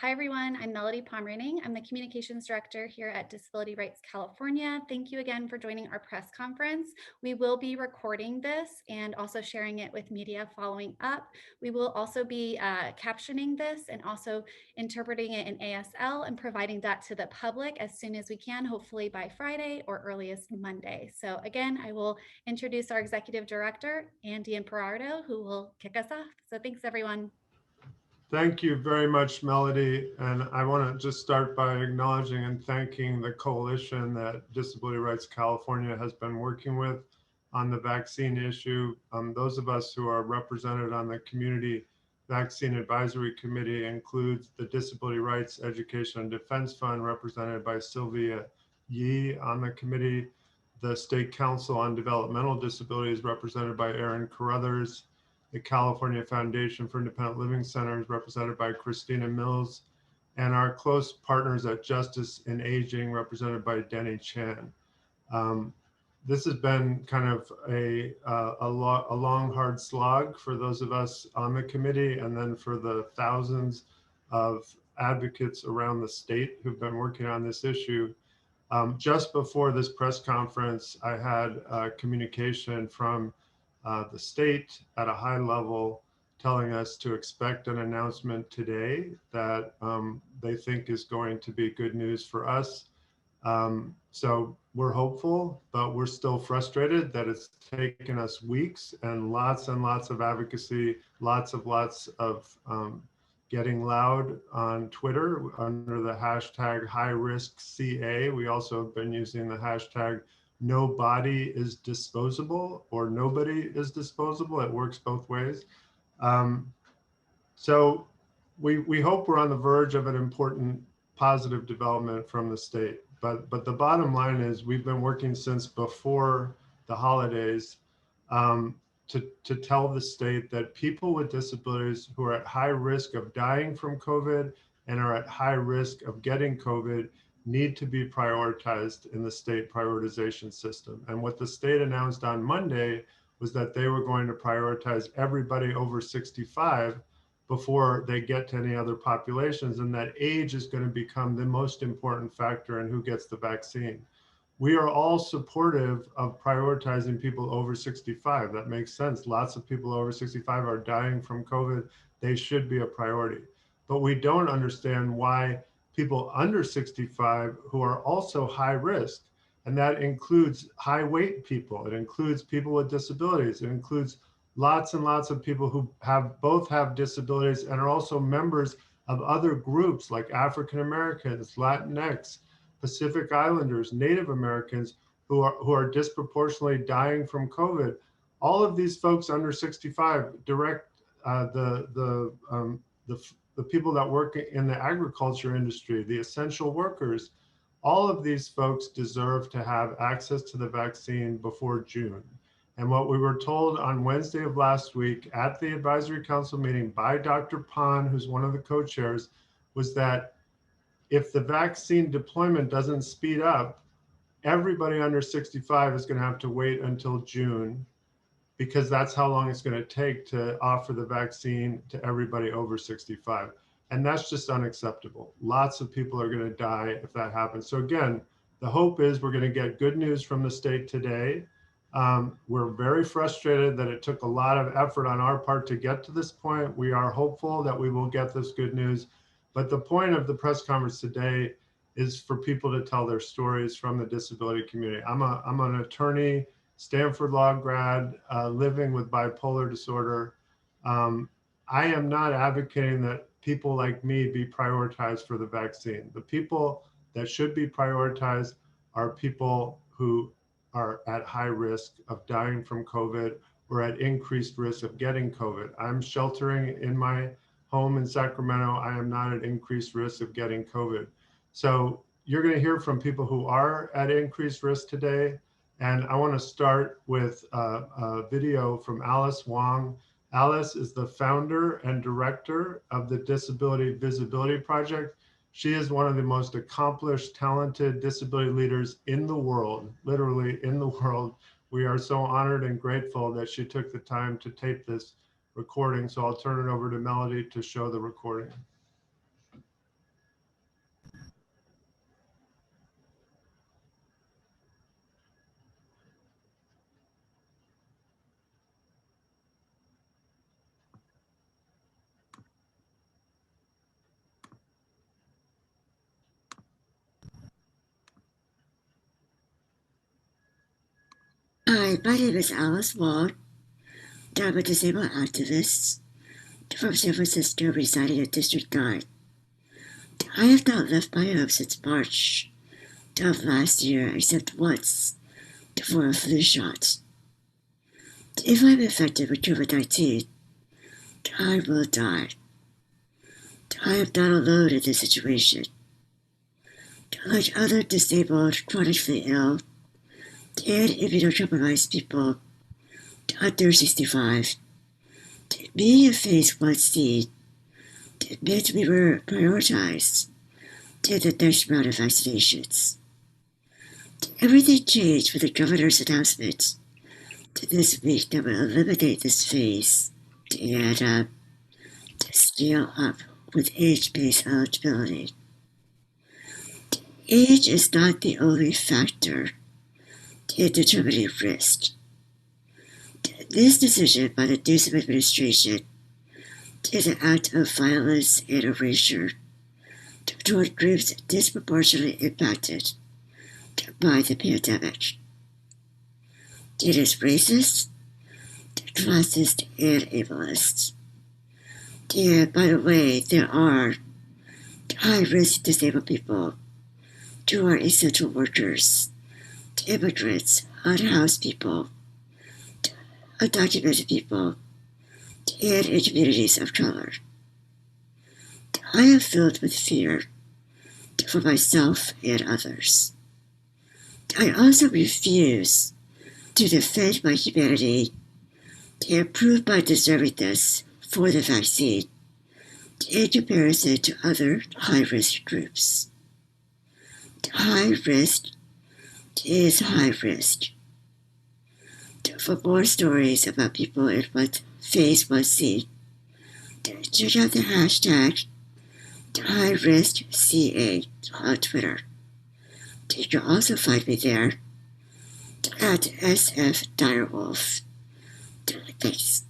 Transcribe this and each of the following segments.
Hi, everyone. I'm Melody Pomeranian. I'm the Communications Director here at Disability Rights California. Thank you again for joining our press conference. We will be recording this and also sharing it with media following up. We will also be captioning this and also interpreting it in ASL and providing that to the public as soon as we can, hopefully by Friday or earliest Monday. So again, I will introduce our Executive Director, Andy Imperardo, who will kick us off. So thanks, everyone. Thank you very much, Melody. And I want to just start by acknowledging and thanking the coalition that Disability Rights California has been working with on the vaccine issue. Those of us who are represented on the Community Vaccine Advisory Committee includes the Disability Rights Education and Defense Fund, represented by Sylvia Yee on the committee, the State Council on Developmental Disabilities, represented by Aaron Carruthers, the California Foundation for Independent Living Centers, represented by Christina Mills, and our close partners at Justice in Aging, represented by Denny Chan. This has been kind of a long, hard slog for those of us on the committee, and then for the thousands of advocates around the state who've been working on this issue. Just before this press conference, I had communication from the state at a high level telling us to expect an announcement today that they think is going to be good news for us. So we're hopeful, but we're still frustrated that it's taken us weeks and lots of advocacy, lots of getting loud on Twitter under the hashtag #HighRiskCA. We also have been using the hashtag no body is disposable, or nobody is disposable. It works both ways. So we hope we're on the verge of an important positive development from the state. But the bottom line is we've been working since before the holidays to tell the state that people with disabilities who are at high risk of dying from COVID and are at high risk of getting COVID need to be prioritized in the state prioritization system. And what the state announced on Monday was that they were going to prioritize everybody over 65 before they get to any other populations, and that age is going to become the most important factor in who gets the vaccine. We are all supportive of prioritizing people over 65. That makes sense. Lots of people over 65 are dying from COVID. They should be a priority. But we don't understand why people under 65 who are also high risk, and that includes high weight people, it includes people with disabilities, it includes lots and lots of people who both have disabilities and are also members of other groups like African Americans, Latinx, Pacific Islanders, Native Americans who are disproportionately dying from COVID. All of these folks under 65 the people that work in the agriculture industry, the essential workers, all of these folks deserve to have access to the vaccine before June. And what we were told on Wednesday of last week at the advisory council meeting by Dr. Pan, who's one of the co-chairs, was that if the vaccine deployment doesn't speed up, everybody under 65 is going to have to wait until June, because that's how long it's going to take to offer the vaccine to everybody over 65. And that's just unacceptable. Lots of people are going to die if that happens. So again, the hope is we're going to get good news from the state today. We're very frustrated that it took a lot of effort on our part to get to this point. We are hopeful that we will get this good news. But the point of the press conference today is for people to tell their stories from the disability community. I'm an attorney, Stanford Law grad, living with bipolar disorder. I am not advocating that people like me be prioritized for the vaccine. The people that should be prioritized are people who are at high risk of dying from COVID or at increased risk of getting COVID. I'm sheltering in my home in Sacramento. I am not at increased risk of getting COVID. So you're going to hear from people who are at increased risk today. And I want to start with a video from Alice Wong. Alice is the founder and director of the Disability Visibility Project. She is one of the most accomplished, talented disability leaders in the world, literally in the world. We are so honored and grateful that she took the time to tape this recording. So I'll turn it over to Melody to show the recording. Hi, my name is Alice Wong. I'm a disabled activist from San Francisco residing in District 9. I have not left my home since March of last year except once for a flu shot. If I'm infected with COVID-19, I will die. I am not alone in this situation. Like other disabled, chronically ill, and immunocompromised people under 65, being in phase 1C meant we were prioritized in the next round of vaccinations. Everything changed with the governor's announcement this week that will eliminate this phase and scale up with age-based eligibility. Age is not the only factor in determining risk. This decision by the Newsom administration is an act of violence and erasure toward groups disproportionately impacted by the pandemic. It is racist, classist, and ableist. And by the way, there are high-risk disabled people who are essential workers, immigrants, unhoused people, undocumented people, and in communities of color. I am filled with fear for myself and others. I also refuse to defend my humanity and prove my deservingness for the vaccine in comparison to other high-risk groups. High risk is high risk. For more stories about people in phase 1C, check out the hashtag HighRiskCA on Twitter. You can also find me there at SF Direwolf. Thanks.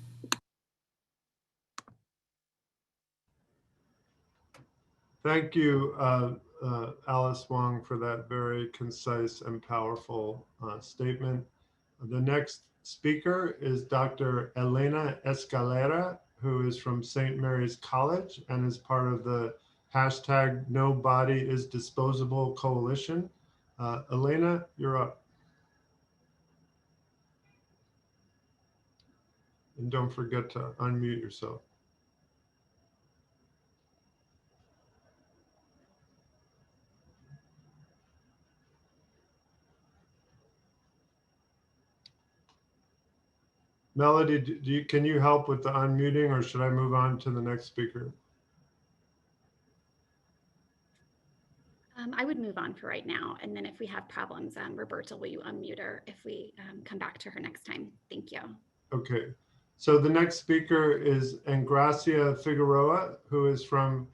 Thank you, Alice Wong, for that very concise and powerful statement. The next speaker is Dr. Elena Escalera, who is from St. Mary's College and is part of the hashtag No Body is Disposable Coalition. Elena, you're up. And don't forget to unmute yourself. Melody, can you help with the unmuting, or should I move on to the next speaker? I would move on for right now. And then if we have problems, Roberta, will you unmute her if we come back to her next time? Thank you. Okay. So the next speaker is Engracia Figueroa, who is from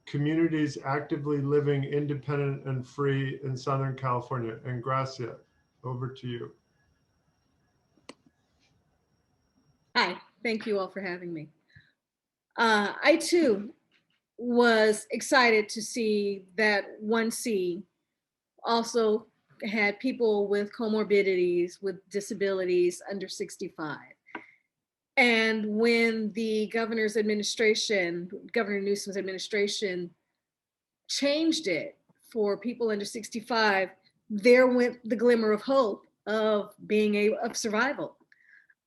Communities Actively Living Independent and Free in Southern California. Engracia, over to you. Hi, thank you all for having me. I too was excited to see that 1C also had people with comorbidities, with disabilities under 65. And when the governor's administration, Governor Newsom's administration, changed it for people under 65, there went the glimmer of hope of of survival.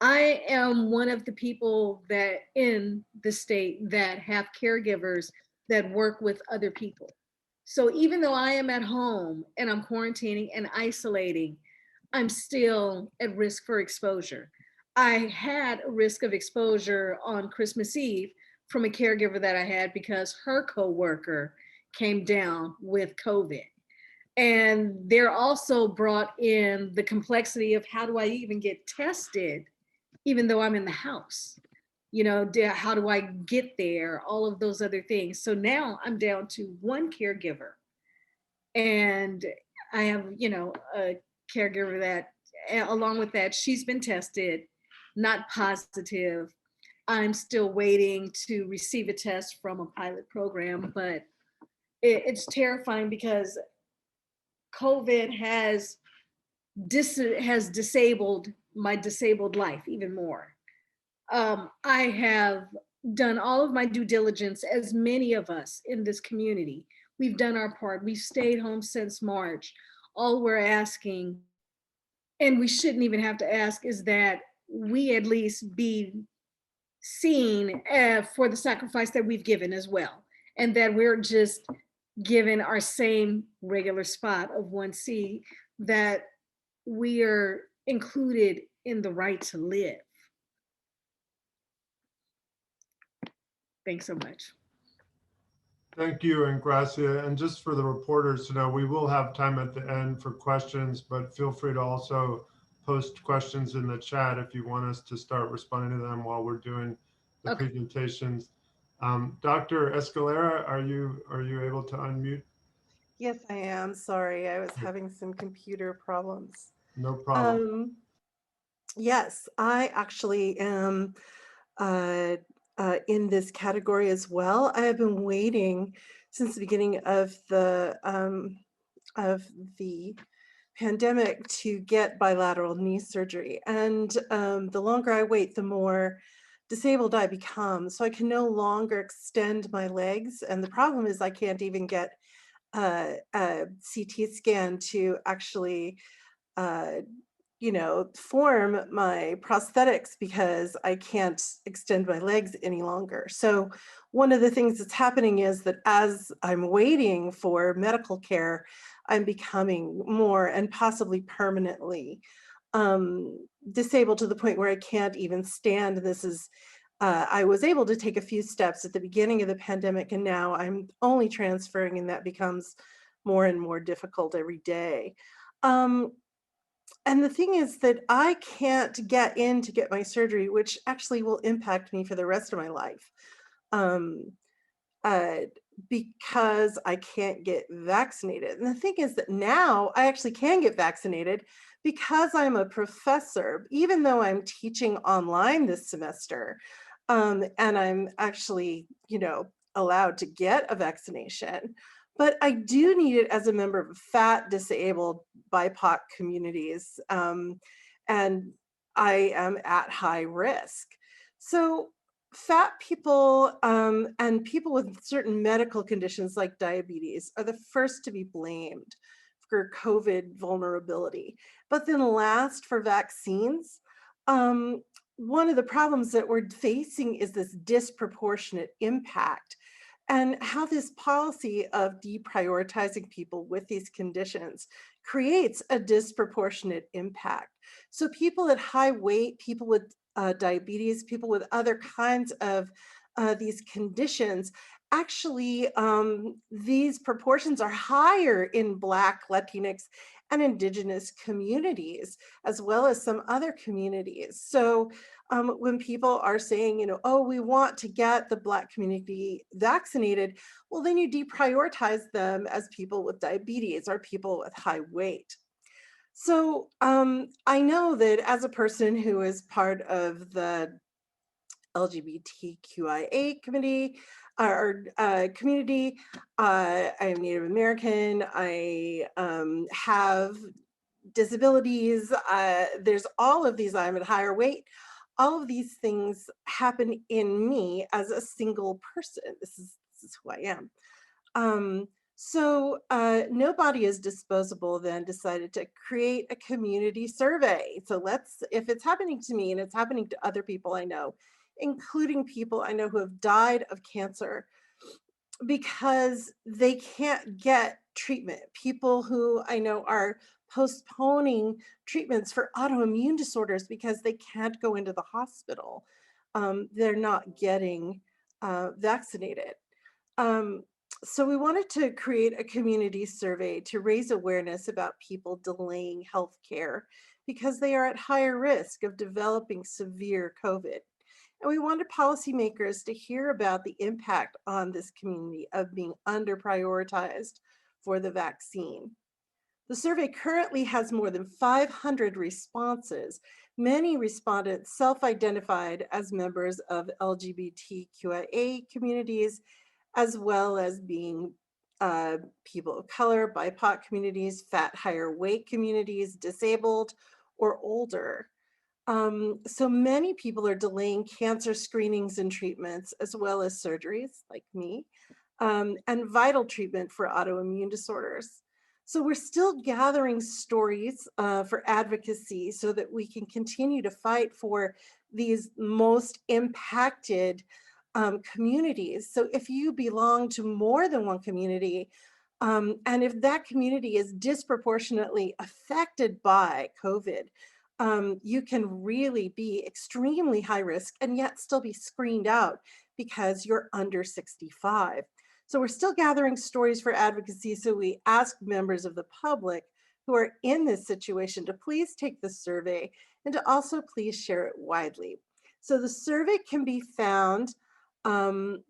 I am one of the people that in the state that have caregivers that work with other people. So even though I am at home and I'm quarantining and isolating, I'm still at risk for exposure. I had a risk of exposure on Christmas Eve from a caregiver that I had because her coworker came down with COVID. And they're also brought in the complexity of how do I even get tested even though I'm in the house? You know, how do I get there? All of those other things. So now I'm down to one caregiver. And I have, a caregiver that, along with that, she's been tested, not positive. I'm still waiting to receive a test from a pilot program, but it's terrifying because COVID has has disabled my disabled life even more. I have done all of my due diligence, as many of us in this community. We've done our part. We've stayed home since March. All we're asking, and we shouldn't even have to ask, is that we at least be seen for the sacrifice that we've given as well, and that we're just given our same regular spot of 1C, that we are included in the right to live. Thanks so much. Thank you, and Gracia. And just for the reporters to know, we will have time at the end for questions, but feel free to also post questions in the chat if you want us to start responding to them while we're doing the Okay. presentations. Dr. Escalera, are you able to unmute? Yes, I am. Sorry, I was having some computer problems. No problem. Yes, I actually am in this category as well. I have been waiting since the beginning of the pandemic to get bilateral knee surgery, and the longer I wait, the more disabled I become. So I can no longer extend my legs, and the problem is I can't even get a CT scan to actually form my prosthetics because I can't extend my legs any longer. So one of the things that's happening is that as I'm waiting for medical care, I'm becoming more and possibly permanently disabled to the point where I can't even stand. This is I was able to take a few steps at the beginning of the pandemic, and now I'm only transferring, and that becomes more and more difficult every day. And the thing is that I can't get in to get my surgery, which actually will impact me for the rest of my life, um, uh, because I can't get vaccinated. And the thing is that now I actually can get vaccinated because I'm a professor, even though I'm teaching online this semester, and I'm actually, allowed to get a vaccination. But I do need it as a member of fat, disabled, BIPOC communities, and I am at high risk. So fat people and people with certain medical conditions like diabetes are the first to be blamed for COVID vulnerability. But then last, for vaccines, one of the problems that we're facing is this disproportionate impact, and how this policy of deprioritizing people with these conditions creates a disproportionate impact. So people at high weight, people with diabetes, people with other kinds of these conditions, actually these proportions are higher in Black, Latinx, and Indigenous communities, as well as some other communities. So when people are saying, oh, we want to get the Black community vaccinated, well, then you deprioritize them as people with diabetes or people with high weight. So I know that as a person who is part of the LGBTQIA committee or community, I am Native American, I have disabilities, there's all of these, I'm at higher weight. All of these things happen in me as a single person. This is who I am. So Nobody is Disposable then decided to create a community survey. So if it's happening to me and it's happening to other people I know, including people I know who have died of cancer because they can't get treatment, people who I know are postponing treatments for autoimmune disorders because they can't go into the hospital. They're not getting vaccinated. So we wanted to create a community survey to raise awareness about people delaying health care because they are at higher risk of developing severe COVID. And we wanted policymakers to hear about the impact on this community of being under prioritized for the vaccine. The survey currently has more than 500 responses. Many respondents self-identified as members of LGBTQIA communities, as well as being people of color, BIPOC communities, fat, higher weight communities, disabled, or older. So many people are delaying cancer screenings and treatments, as well as surgeries, like me, and vital treatment for autoimmune disorders. So we're still gathering stories for advocacy so that we can continue to fight for these most impacted communities. So if you belong to more than one community, and if that community is disproportionately affected by COVID, you can really be extremely high risk and yet still be screened out because you're under 65. So we're still gathering stories for advocacy. So we ask members of the public who are in this situation to please take the survey and to also please share it widely. So the survey can be found on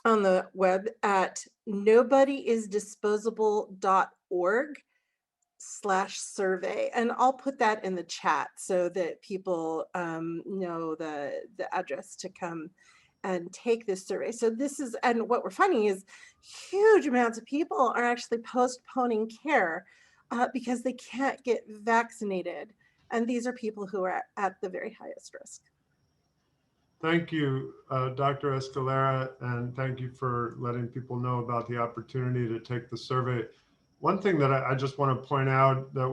the web at nobodyisdisposable.org/survey, and I'll put that in the chat so that people know the address to come and take this survey. So this is, and what we're finding is huge amounts of people are actually postponing care because they can't get vaccinated, and these are people who are at the very highest risk. Thank you, Dr. Escalera, and thank you for letting people know about the opportunity to take the survey. One thing that I just want to point out that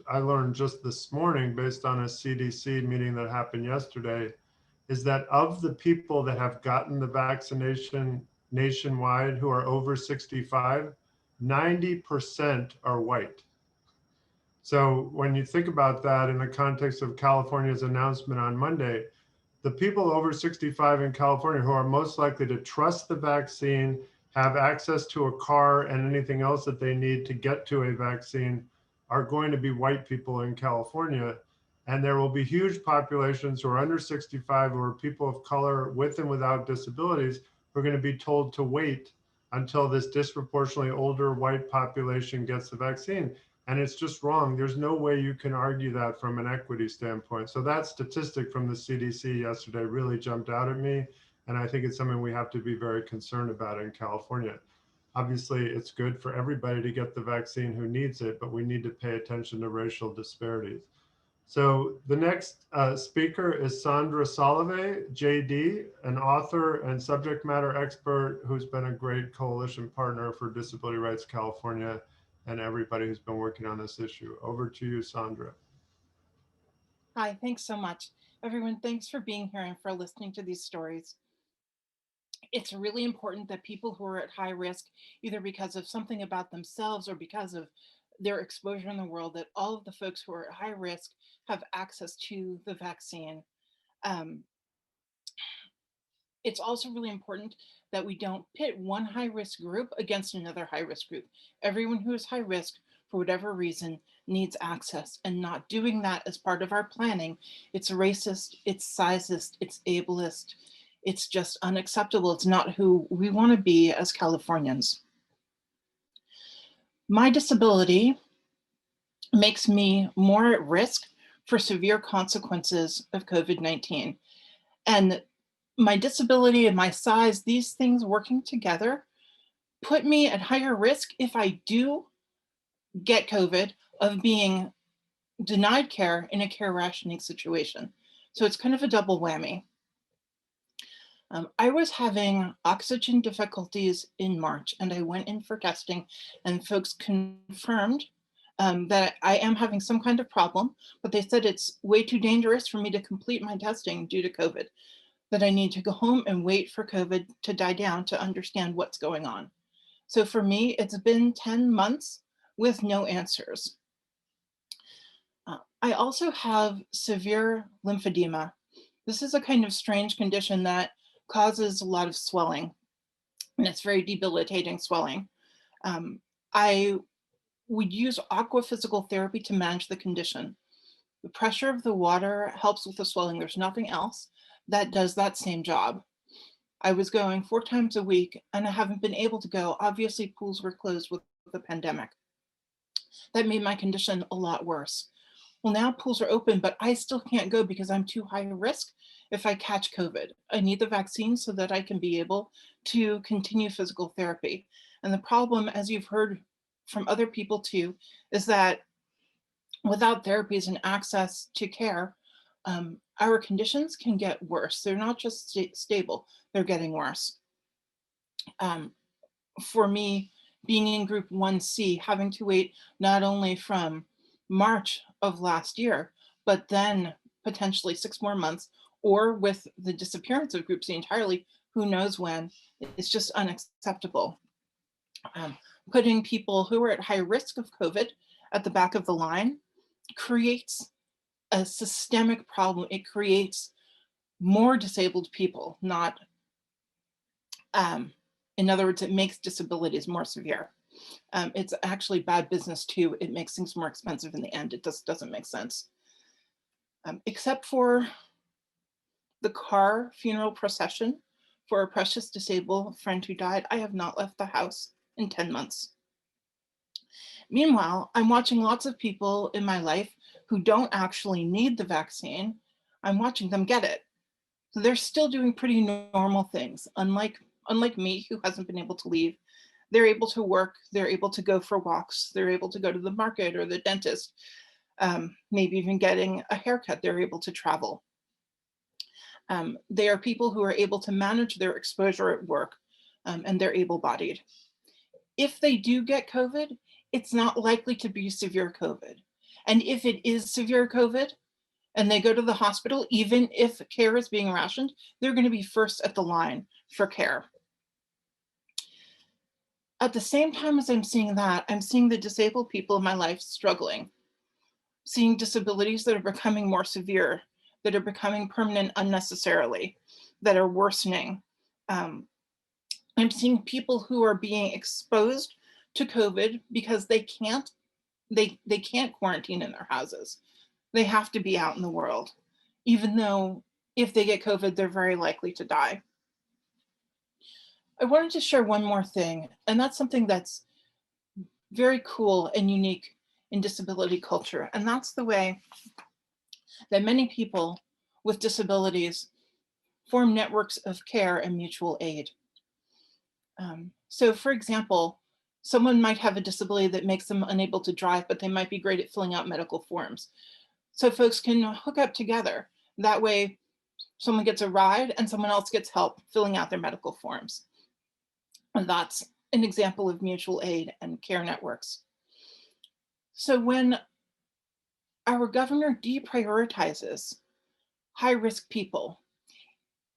I learned just this morning based on a CDC meeting that happened yesterday, is that of the people that have gotten the vaccination nationwide who are over 65, 90% are white. So when you think about that in the context of California's announcement on Monday, the people over 65 in California who are most likely to trust the vaccine, have access to a car and anything else that they need to get to a vaccine are going to be white people in California. And there will be huge populations who are under 65 or people of color with and without disabilities who are going to be told to wait until this disproportionately older white population gets the vaccine. And it's just wrong. There's no way you can argue that from an equity standpoint. So that statistic from the CDC yesterday really jumped out at me. And I think it's something we have to be very concerned about in California. Obviously, it's good for everybody to get the vaccine who needs it, but we need to pay attention to racial disparities. So the next speaker is Sandra Solove, JD, an author and subject matter expert who's been a great coalition partner for Disability Rights California and everybody who's been working on this issue. Over to you, Sandra. Hi, thanks so much. Everyone, thanks for being here and for listening to these stories. It's really important that people who are at high risk, either because of something about themselves or because of their exposure in the world, that all of the folks who are at high risk have access to the vaccine. It's also really important that we don't pit one high risk group against another high risk group. Everyone who is high risk, for whatever reason, needs access, and not doing that as part of our planning, it's racist, it's sizist, it's ableist, it's just unacceptable. It's not who we want to be as Californians. My disability makes me more at risk for severe consequences of COVID-19. And my disability and my size, these things working together, put me at higher risk if I do get COVID of being denied care in a care rationing situation. So it's kind of a double whammy. I was having oxygen difficulties in March, and I went in for testing, and folks confirmed that I am having some kind of problem, but they said it's way too dangerous for me to complete my testing due to COVID, that I need to go home and wait for COVID to die down to understand what's going on. So for me, it's been 10 months with no answers. I also have severe lymphedema. This is a kind of strange condition that causes a lot of swelling, and it's very debilitating swelling. I would use aquaphysical therapy to manage the condition. The pressure of the water helps with the swelling. There's nothing else that does that same job. I was going 4 times a week, and I haven't been able to go. Obviously, pools were closed with the pandemic. That made my condition a lot worse. Well, now pools are open, but I still can't go because I'm too high risk if I catch COVID. I need the vaccine so that I can be able to continue physical therapy. And the problem, as you've heard from other people too, is that without therapies and access to care, our conditions can get worse. They're not just stable, they're getting worse. For me, being in group 1C, having to wait not only from March of last year, but then potentially 6 more months, or with the disappearance of group C entirely, who knows when, it's just unacceptable. Putting people who are at high risk of COVID at the back of the line creates a systemic problem. It creates more disabled people, not, in other words, it makes disabilities more severe. It's actually bad business too. It makes things more expensive in the end. It just doesn't make sense. Except for the car funeral procession for a precious disabled friend who died, I have not left the house in 10 months. Meanwhile, I'm watching lots of people in my life who don't actually need the vaccine. I'm watching them get it. So they're still doing pretty normal things. Unlike me, who hasn't been able to leave, they're able to work, they're able to go for walks, they're able to go to the market or the dentist, maybe even getting a haircut, they're able to travel. They are people who are able to manage their exposure at work, and they're able-bodied. If they do get COVID, it's not likely to be severe COVID. And if it is severe COVID and they go to the hospital, even if care is being rationed, they're going to be first at the line for care. At the same time as I'm seeing that, I'm seeing the disabled people in my life struggling, seeing disabilities that are becoming more severe, that are becoming permanent unnecessarily, that are worsening. I'm seeing people who are being exposed to COVID because they can't quarantine in their houses. They have to be out in the world, even though if they get COVID, they're very likely to die. I wanted to share one more thing, and that's something that's very cool and unique in disability culture. And that's the way that many people with disabilities form networks of care and mutual aid. So for example, someone might have a disability that makes them unable to drive, but they might be great at filling out medical forms. So folks can hook up together. That way, someone gets a ride and someone else gets help filling out their medical forms. And that's an example of mutual aid and care networks. So when our governor deprioritizes high-risk people,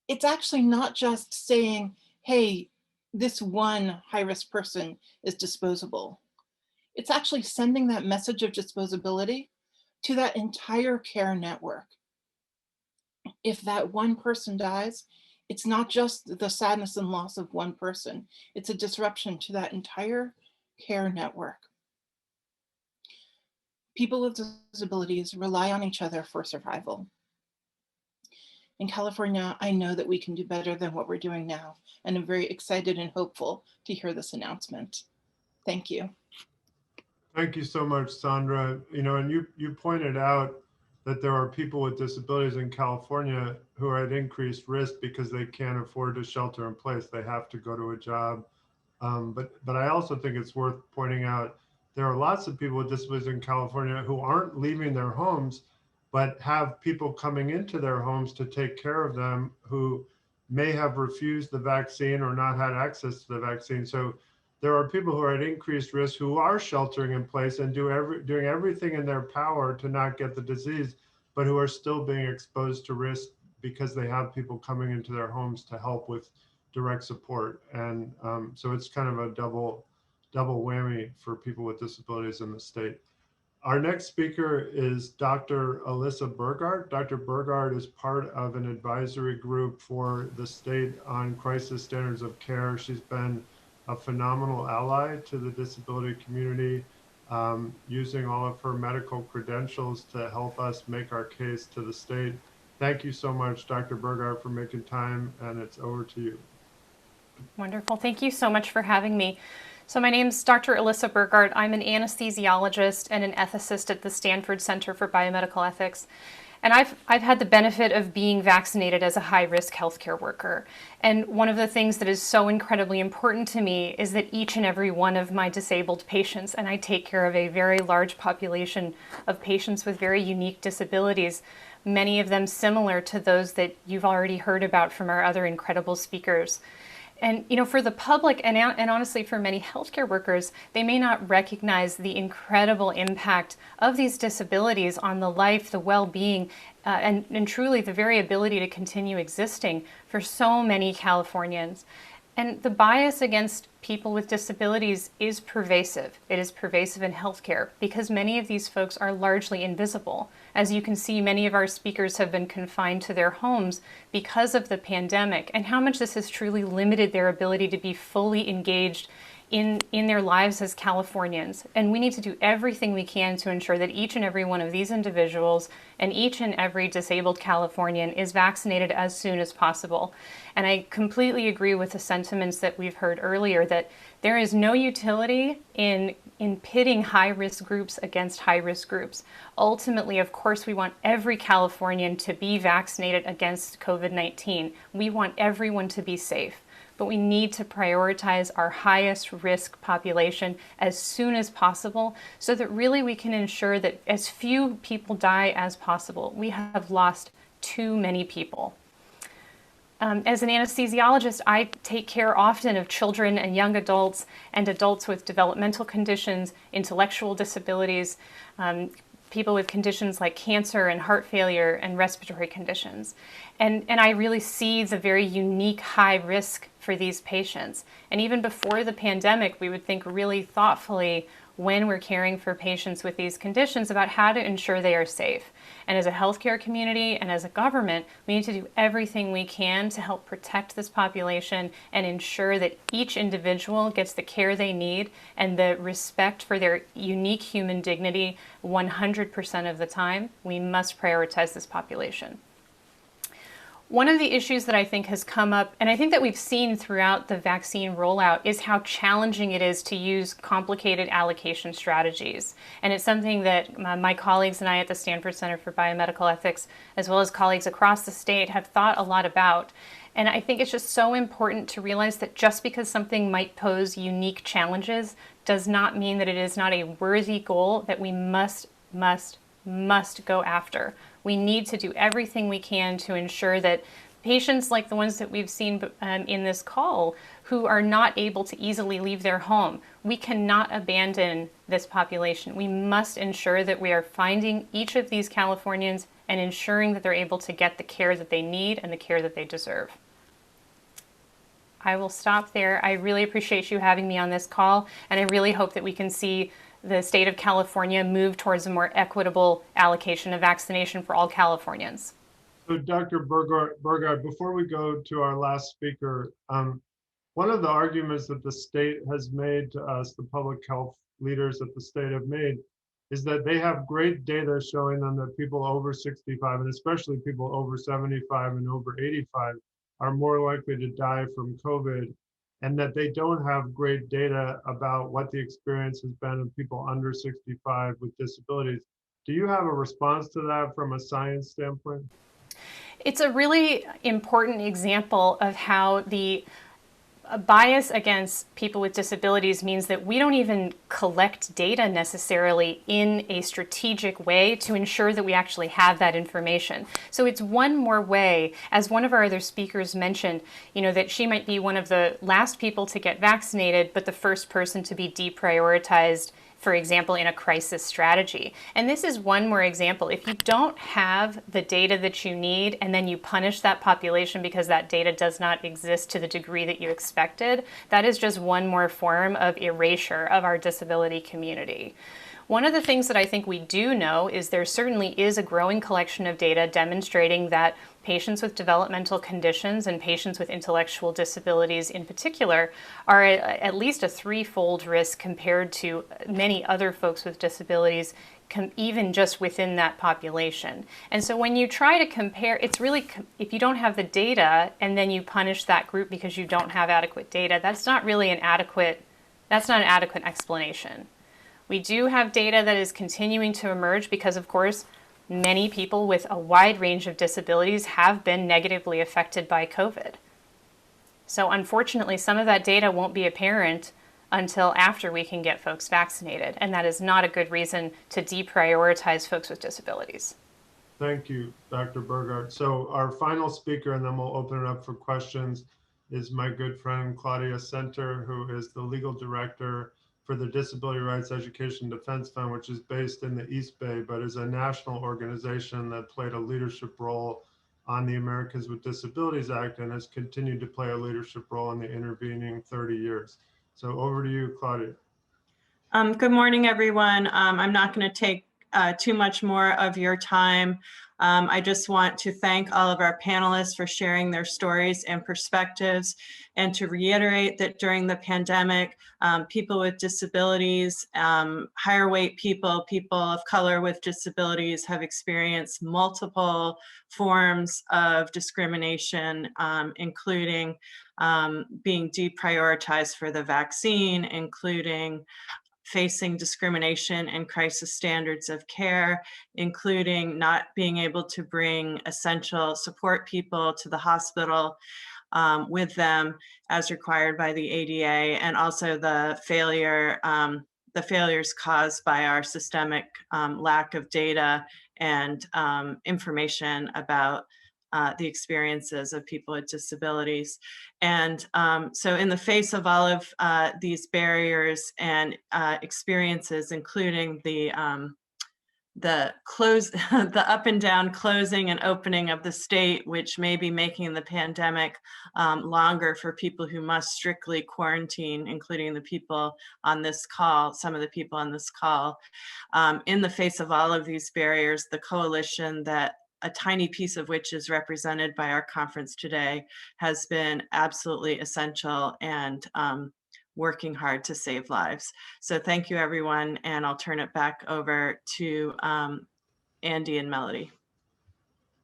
it's actually not just saying, hey, this one high-risk person is disposable. It's actually sending that message of disposability to that entire care network. If that one person dies, it's not just the sadness and loss of one person, it's a disruption to that entire care network. People with disabilities rely on each other for survival. In California, I know that we can do better than what we're doing now, and I'm very excited and hopeful to hear this announcement. Thank you. Thank you so much, Sandra. And you pointed out that there are people with disabilities in California who are at increased risk because they can't afford to shelter in place. They have to go to a job. But I also think it's worth pointing out there are lots of people with disabilities in California who aren't leaving their homes, but have people coming into their homes to take care of them who may have refused the vaccine or not had access to the vaccine. So there are people who are at increased risk who are sheltering in place and doing everything in their power to not get the disease, but who are still being exposed to risk because they have people coming into their homes to help with direct support. And so it's kind of a double whammy for people with disabilities in the state. Our next speaker is Dr. Alyssa Burgard. Dr. Burgard is part of an advisory group for the state on crisis standards of care. She's been a phenomenal ally to the disability community, using all of her medical credentials to help us make our case to the state. Thank you so much, Dr. Burgard, for making time, and it's over to you. Wonderful. Thank you so much for having me. So my name's Dr. Alyssa Burgard. I'm an anesthesiologist and an ethicist at the Stanford Center for Biomedical Ethics. And I've had the benefit of being vaccinated as a high-risk healthcare worker. And one of the things that is so incredibly important to me is that each and every one of my disabled patients, and I take care of a very large population of patients with very unique disabilities, many of them similar to those that you've already heard about from our other incredible speakers. And for the public and honestly for many healthcare workers, they may not recognize the incredible impact of these disabilities on the life, the well-being, and truly the very ability to continue existing for so many Californians. And the bias against people with disabilities is pervasive. It is pervasive in healthcare because many of these folks are largely invisible. As you can see, many of our speakers have been confined to their homes because of the pandemic and how much this has truly limited their ability to be fully engaged in their lives as Californians. And we need to do everything we can to ensure that each and every one of these individuals and each and every disabled Californian is vaccinated as soon as possible. And I completely agree with the sentiments that we've heard earlier that there is no utility in pitting high-risk groups against high-risk groups. Ultimately, of course, we want every Californian to be vaccinated against COVID-19. We want everyone to be safe. But we need to prioritize our highest risk population as soon as possible so that really we can ensure that as few people die as possible. We have lost too many people. As an anesthesiologist, I take care often of children and young adults and adults with developmental conditions, intellectual disabilities, people with conditions like cancer and heart failure and respiratory conditions. And I really see the very unique high risk for these patients. And even before the pandemic, we would think really thoughtfully when we're caring for patients with these conditions about how to ensure they are safe. And as a healthcare community and as a government, we need to do everything we can to help protect this population and ensure that each individual gets the care they need and the respect for their unique human dignity 100% of the time. We must prioritize this population. One of the issues that I think has come up, and I think that we've seen throughout the vaccine rollout, is how challenging it is to use complicated allocation strategies. And it's something that my colleagues and I at the Stanford Center for Biomedical Ethics, as well as colleagues across the state, have thought a lot about. And I think it's just so important to realize that just because something might pose unique challenges does not mean that it is not a worthy goal that we must go after. We need to do everything we can to ensure that patients like the ones that we've seen in this call who are not able to easily leave their home, we cannot abandon this population. We must ensure that we are finding each of these Californians and ensuring that they're able to get the care that they need and the care that they deserve. I will stop there. I really appreciate you having me on this call, and I really hope that we can see the state of California move towards a more equitable allocation of vaccination for all Californians. So Dr. Burgard, before we go to our last speaker, one of the arguments that the state has made to us, the public health leaders at the state have made, is that they have great data showing them that people over 65, and especially people over 75 and over 85, are more likely to die from COVID, and that they don't have great data about what the experience has been of people under 65 with disabilities. Do you have a response to that from a science standpoint? It's a really important example of how the bias against people with disabilities means that we don't even collect data necessarily in a strategic way to ensure that we actually have that information. So it's one more way, as one of our other speakers mentioned, that she might be one of the last people to get vaccinated, but the first person to be deprioritized, for example, in a crisis strategy. And this is one more example. If you don't have the data that you need and then you punish that population because that data does not exist to the degree that you expected, that is just one more form of erasure of our disability community. One of the things that I think we do know is there certainly is a growing collection of data demonstrating that patients with developmental conditions and patients with intellectual disabilities in particular are at least a threefold risk compared to many other folks with disabilities, even just within that population. And so when you try to compare, it's really, if you don't have the data and then you punish that group because you don't have adequate data, that's not really an adequate explanation. We do have data that is continuing to emerge because, of course, many people with a wide range of disabilities have been negatively affected by COVID. So unfortunately, some of that data won't be apparent until after we can get folks vaccinated, and that is not a good reason to deprioritize folks with disabilities. Thank you, Dr. Burghardt. So our final speaker, and then we'll open it up for questions, is my good friend Claudia Center, who is the legal director for the Disability Rights Education Defense Fund, which is based in the East Bay, but is a national organization that played a leadership role on the Americans with Disabilities Act and has continued to play a leadership role in the intervening 30 years. So over to you, Claudia. Good morning, everyone. I'm not going to take too much more of your time. I just want to thank all of our panelists for sharing their stories and perspectives, and to reiterate that during the pandemic, people with disabilities, higher weight people, people of color with disabilities have experienced multiple forms of discrimination, including being deprioritized for the vaccine, including facing discrimination and crisis standards of care, including not being able to bring essential support people to the hospital with them as required by the ADA, and also the failures caused by our systemic lack of data and information about the experiences of people with disabilities. And so in the face of all of these barriers and experiences, including the the up and down closing and opening of the state, which may be making the pandemic longer for people who must strictly quarantine, including the people on this call, some of the people on this call. In the face of all of these barriers, the coalition that a tiny piece of which is represented by our conference today has been absolutely essential and working hard to save lives. So thank you, everyone, and I'll turn it back over to Andy and Melody.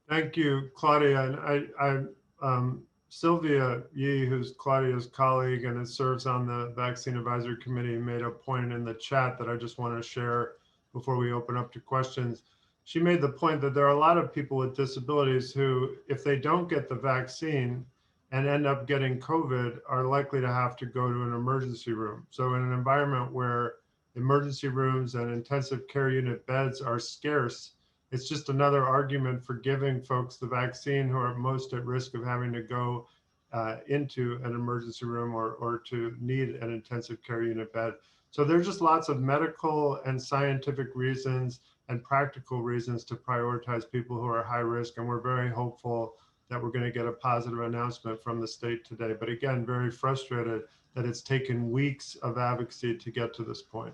Thank you, Claudia. And Sylvia Yee, who's Claudia's colleague and serves on the Vaccine Advisory Committee, made a point in the chat that I just want to share before we open up to questions. She made the point that there are a lot of people with disabilities who, if they don't get the vaccine and end up getting COVID, are likely to have to go to an emergency room. So in an environment where emergency rooms and intensive care unit beds are scarce, it's just another argument for giving folks the vaccine who are most at risk of having to go into an emergency room or to need an intensive care unit bed. So there's just lots of medical and scientific reasons and practical reasons to prioritize people who are high risk. And we're very hopeful that we're going to get a positive announcement from the state today. But again, very frustrated that it's taken weeks of advocacy to get to this point.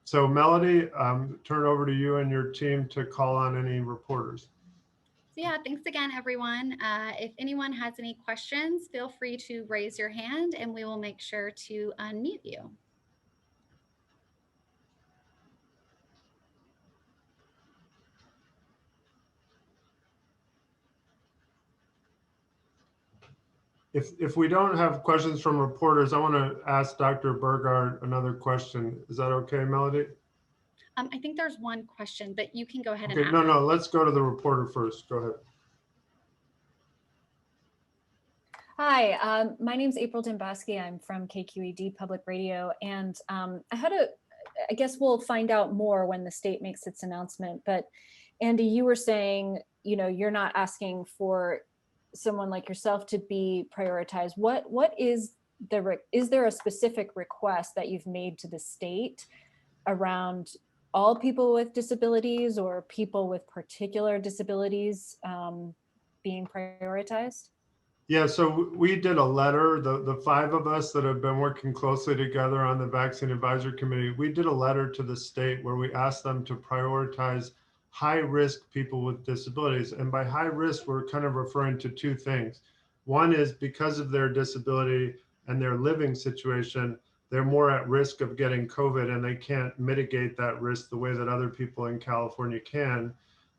So Melody, turn over to you and your team to call on any reporters. So yeah, thanks again, everyone. If anyone has any questions, feel free to raise your hand and we will make sure to unmute you. If we don't have questions from reporters, I want to ask Dr. Burghardt another question. Is that okay, Melody? I think there's one question, but you can go ahead and Okay, ask. no, let's go to the reporter first. Go ahead. Hi, my name is April Dimbaski. I'm from KQED Public Radio, and I guess we'll find out more when the state makes its announcement. But Andy, you were saying, you're not asking for someone like yourself to be prioritized. Is there a specific request that you've made to the state around all people with disabilities or people with particular disabilities being prioritized? Yeah, so we did a letter, the five of us that have been working closely together on the Vaccine Advisory Committee, we did a letter to the state where we asked them to prioritize high-risk people with disabilities. And by high risk, we're kind of referring to two things. One is because of their disability and their living situation, they're more at risk of getting COVID and they can't mitigate that risk the way that other people in California can.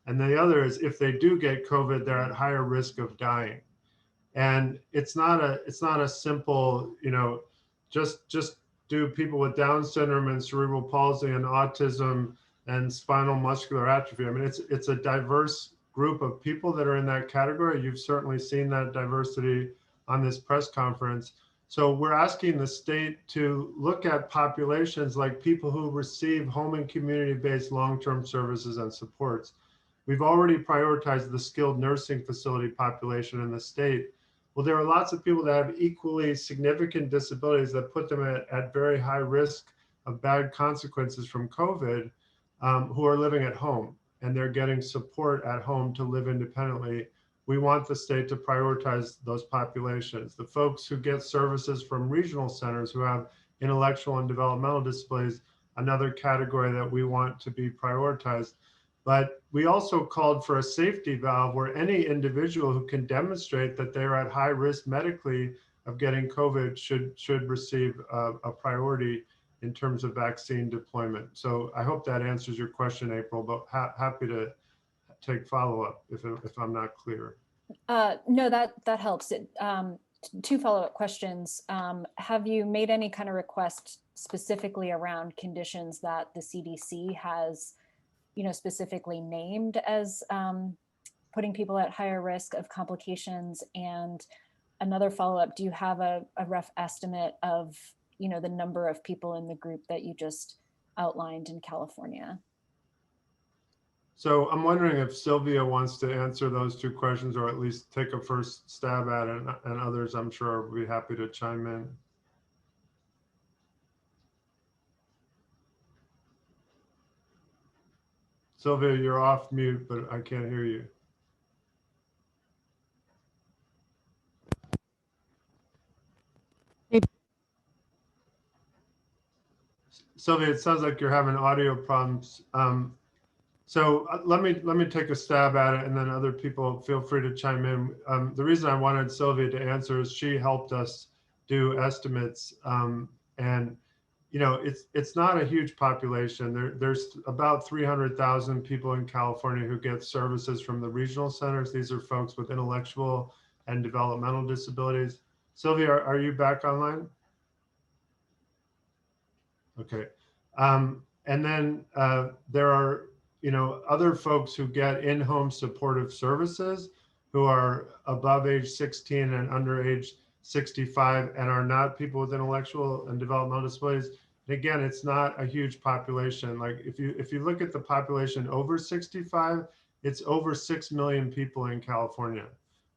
And the other is if they do get COVID, they're at higher risk of dying. And it's not a simple, just do people with Down syndrome and cerebral palsy and autism and spinal muscular atrophy. I mean, it's a diverse group of people that are in that category. You've certainly seen that diversity on this press conference. So we're asking the state to look at populations like people who receive home and community-based long-term services and supports. We've already prioritized the skilled nursing facility population in the state. Well, there are lots of people that have equally significant disabilities that put them at very high risk of bad consequences from COVID, who are living at home, and they're getting support at home to live independently. We want the state to prioritize those populations. The folks who get services from regional centers who have intellectual and developmental disabilities, another category that we want to be prioritized. But we also called for a safety valve where any individual who can demonstrate that they're at high risk medically of getting COVID should receive a priority in terms of vaccine deployment. So I hope that answers your question, April, but happy to take follow-up if I'm not clear. No, that helps. Two follow-up questions. Have you made any kind of request specifically around conditions that the CDC has, specifically named as putting people at higher risk of complications? And another follow-up, do you have a rough estimate of, the number of people in the group that you just outlined in California? So I'm wondering if Sylvia wants to answer those two questions, or at least take a first stab at it, and others I'm sure will be happy to chime in. Sylvia, you're off mute, but I can't hear you. Sylvia, it sounds like you're having audio problems. So let me take a stab at it, and then other people feel free to chime in. The reason I wanted Sylvia to answer is she helped us do estimates, and it's not a huge population. There's about 300,000 people in California who get services from the regional centers. These are folks with intellectual and developmental disabilities. Sylvia, are you back online? Okay. And then there are, other folks who get in-home supportive services who are above age 16 and under age 65 and are not people with intellectual and developmental disabilities. And again, it's not a huge population. Like if you look at the population over 65, it's over 6 million people in California.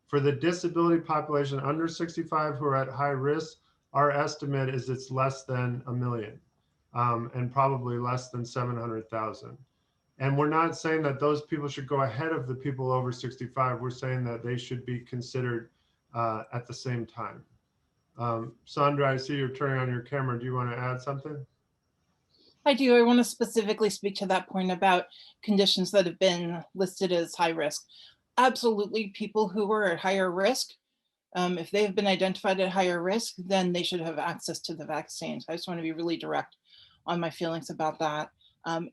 For the disability population under 65 who are at high risk, our estimate is it's less than 1 million. And probably less than 700,000. And we're not saying that those people should go ahead of the people over 65. We're saying that they should be considered at the same time. Sandra, I see you're turning on your camera. Do you want to add something? I do. I want to specifically speak to that point about conditions that have been listed as high risk. Absolutely, people who are at higher risk, if they have been identified at higher risk, then they should have access to the vaccines. I just want to be really direct on my feelings about that.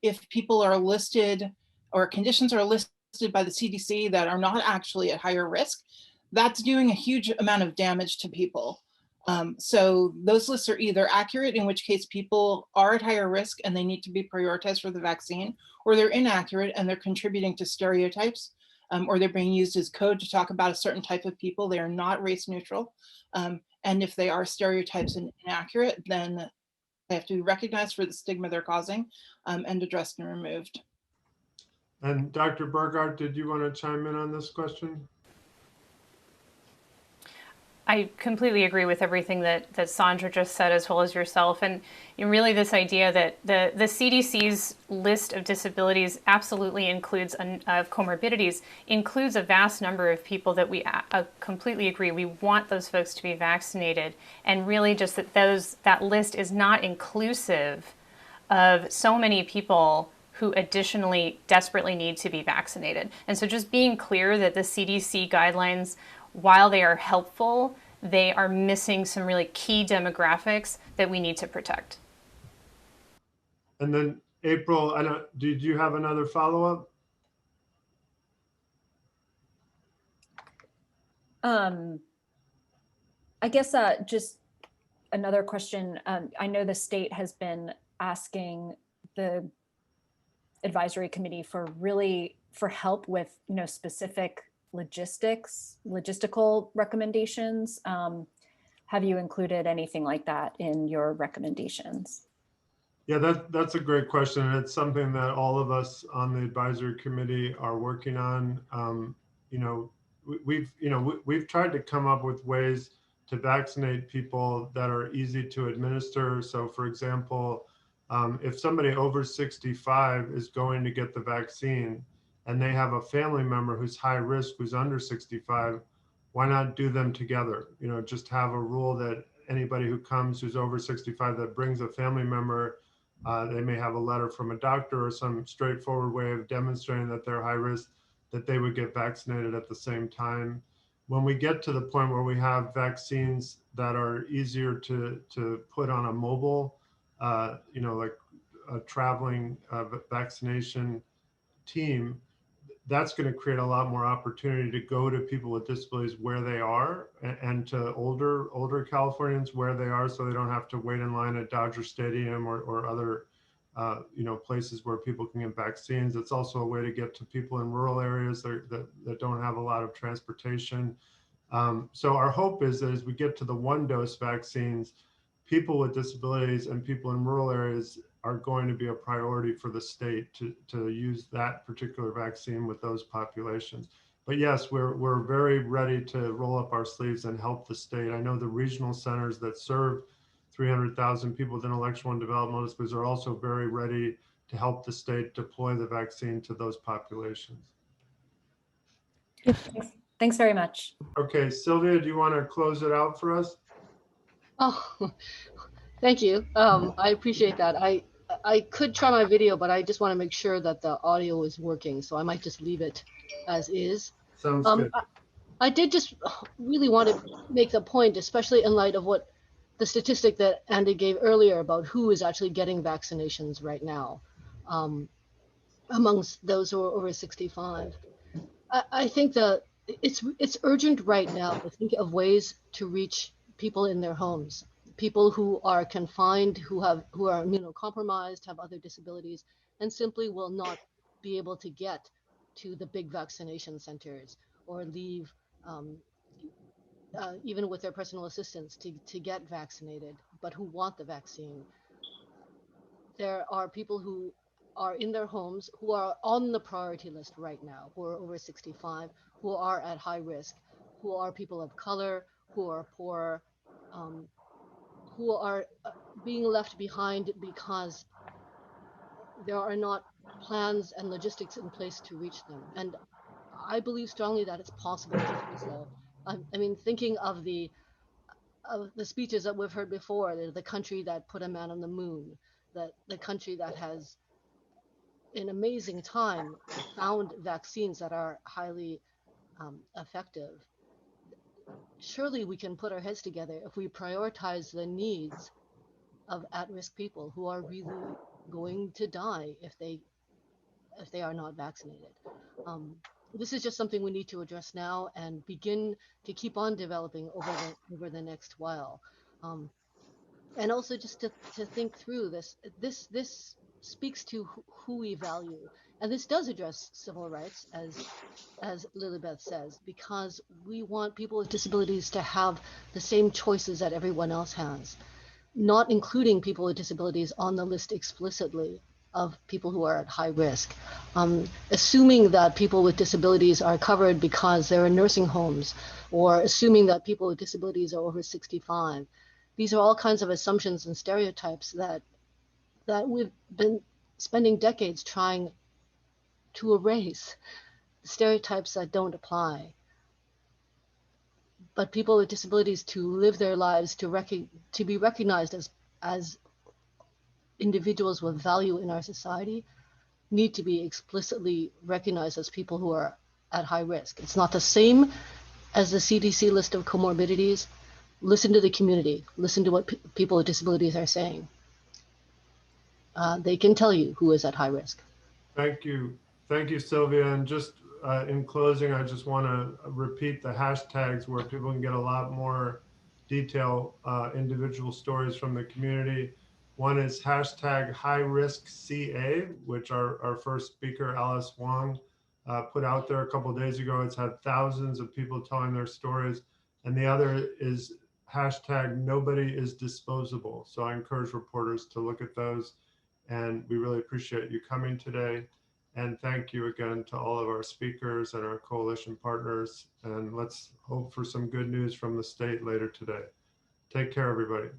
If people are listed or conditions are listed by the CDC that are not actually at higher risk, that's doing a huge amount of damage to people. So those lists are either accurate, in which case people are at higher risk and they need to be prioritized for the vaccine, or they're inaccurate and they're contributing to stereotypes, or they're being used as code to talk about a certain type of people. They are not race neutral. And if they are stereotypes and inaccurate, then they have to be recognized for the stigma they're causing and addressed and removed. And Dr. Burghardt, did you want to chime in on this question? I completely agree with everything that Sandra just said, as well as yourself. And really this idea that the CDC's list of disabilities absolutely includes, of comorbidities, includes a vast number of people that we completely agree. We want those folks to be vaccinated. And really just that list is not inclusive of so many people who additionally desperately need to be vaccinated. And so just being clear that the CDC guidelines, while they are helpful, they are missing some really key demographics that we need to protect. And then April, did you have another follow-up? I guess just another question. I know the state has been asking the advisory committee for help with, specific logistical recommendations. Have you included anything like that in your recommendations? Yeah, that's a great question. And it's something that all of us on the advisory committee are working on. We've tried to come up with ways to vaccinate people that are easy to administer. So for example, if somebody over 65 is going to get the vaccine and they have a family member who's high risk, who's under 65, why not do them together? Just have a rule that anybody who comes who's over 65 that brings a family member, they may have a letter from a doctor or some straightforward way of demonstrating that they're high risk, that they would get vaccinated at the same time. When we get to the point where we have vaccines that are easier to put on a mobile, like a traveling vaccination team, that's going to create a lot more opportunity to go to people with disabilities where they are, and to older Californians where they are, so they don't have to wait in line at Dodger Stadium or other places where people can get vaccines. It's also a way to get to people in rural areas that don't have a lot of transportation. So our hope is that as we get to the 1-dose vaccines, people with disabilities and people in rural areas are going to be a priority for the state to use that particular vaccine with those populations. But yes, we're very ready to roll up our sleeves and help the state. I know the regional centers that serve 300,000 people with intellectual and developmental disabilities are also very ready to help the state deploy the vaccine to those populations. Thanks very much. Okay, Sylvia, do you want to close it out for us? Oh, thank you. I appreciate that. I could try my video, but I just want to make sure that the audio is working, so I might just leave it as is. Sounds good. I did just really want to make the point, especially in light of what the statistic that Andy gave earlier about who is actually getting vaccinations right now, amongst those who are over 65. I think that it's urgent right now to think of ways to reach people in their homes, people who are confined, who are immunocompromised, have other disabilities, and simply will not be able to get to the big vaccination centers or leave even with their personal assistants to get vaccinated, but who want the vaccine. There are people who are in their homes who are on the priority list right now, who are over 65, who are at high risk, who are people of color, who are poor, who are being left behind because there are not plans and logistics in place to reach them. And I believe strongly that it's possible to do so. I mean, thinking of the speeches that we've heard before, the country that put a man on the moon, the country that has in amazing time found vaccines that are highly effective. Surely we can put our heads together if we prioritize the needs of at-risk people who are really going to die if they are not vaccinated. This is just something we need to address now and begin to keep on developing over the next while. And also just to think through this speaks to who we value. And this does address civil rights, as Lilibeth says, because we want people with disabilities to have the same choices that everyone else has, not including people with disabilities on the list explicitly of people who are at high risk. Assuming that people with disabilities are covered because they're in nursing homes, or assuming that people with disabilities are over 65. These are all kinds of assumptions and stereotypes that we've been spending decades trying to erase, stereotypes that don't apply. But people with disabilities to live their lives, to be recognized as individuals with value in our society, need to be explicitly recognized as people who are at high risk. It's not the same as the CDC list of comorbidities. Listen to the community. Listen to what people with disabilities are saying. They can tell you who is at high risk. Thank you. Thank you, Sylvia. And just in closing, I just want to repeat the hashtags where people can get a lot more detail, individual stories from the community. One is hashtag #HighRiskCA, which our first speaker, Alice Wong, put out there a couple of days ago. It's had thousands of people telling their stories. And the other is hashtag #NobodyIsDisposable. So I encourage reporters to look at those. And we really appreciate you coming today. And thank you again to all of our speakers and our coalition partners. And let's hope for some good news from the state later today. Take care, everybody.